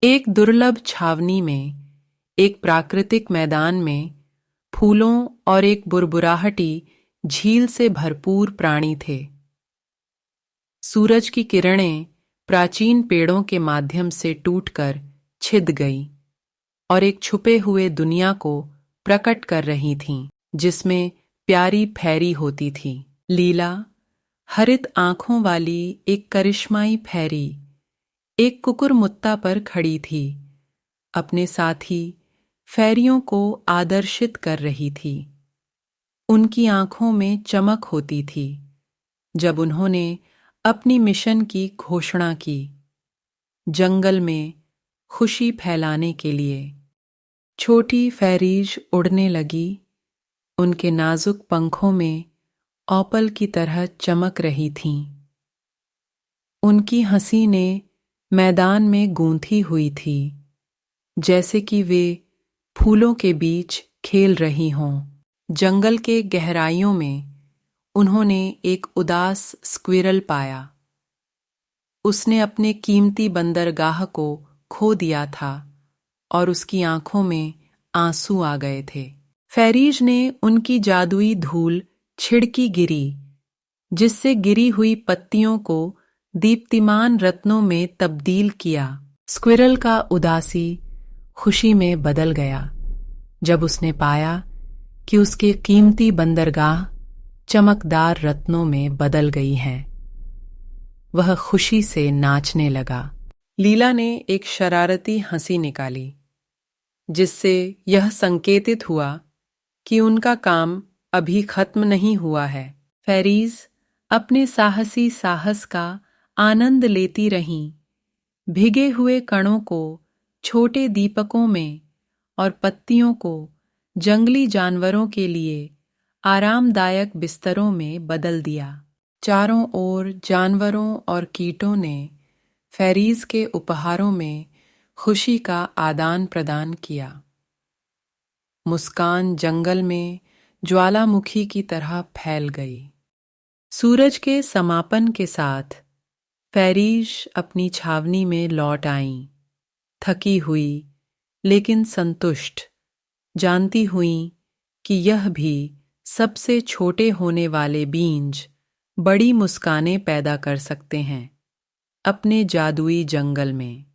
एक दुर्लभ छावनी में, एक प्राकृतिक मैदान में, फूलों और एक बुरबुराहटी झील से भरपूर प्राणी थे। सूरज की किरणें प्राचीन पेड़ों के माध्यम से टूटकर छिद गई और एक छुपे हुए दुनिया को प्रकट कर रही थीं, जिसमें प्यारी फैरी होती थी। लीला, हरित आंखों वाली एक करिश्माई फैरी, एक कुकुरमुत्ता पर खड़ी थी, अपने साथी फैरियों को आदर्शित कर रही थी। उनकी आंखों में चमक होती थी जब उन्होंने अपनी मिशन की घोषणा की, जंगल में खुशी फैलाने के लिए। छोटी फैरीज उड़ने लगी, उनके नाजुक पंखों में ऑपल की तरह चमक रही थीं। उनकी हंसी ने मैदान में गूंथी हुई थी, जैसे कि वे फूलों के बीच खेल रही हों। जंगल के गहराइयों में उन्होंने एक उदास स्क्विरल पाया। उसने अपने कीमती बंदरगाह को खो दिया था और उसकी आंखों में आंसू आ गए थे। फैरीज ने उनकी जादुई धूल छिड़की गिरी, जिससे गिरी हुई पत्तियों को दीप्तिमान रत्नों में तब्दील किया। स्क्विरल का उदासी खुशी में बदल गया जब उसने पाया कि उसके कीमती बंदरगाह चमकदार रत्नों में बदल गई है। वह खुशी से नाचने लगा। लीला ने एक शरारती हंसी निकाली, जिससे यह संकेतित हुआ कि उनका काम अभी खत्म नहीं हुआ है। फैरीज अपने साहसी साहस का आनंद लेती रहीं, भीगे हुए कणों को छोटे दीपकों में और पत्तियों को जंगली जानवरों के लिए आरामदायक बिस्तरों में बदल दिया। चारों ओर जानवरों और कीटों ने फैरीज के उपहारों में खुशी का आदान प्रदान किया। मुस्कान जंगल में ज्वालामुखी की तरह फैल गई। सूरज के समापन के साथ फैरीज अपनी छावनी में लौट आईं, थकी हुई लेकिन संतुष्ट, जानती हुईं कि यह भी सबसे छोटे होने वाले बीज बड़ी मुस्कानें पैदा कर सकते हैं अपने जादुई जंगल में।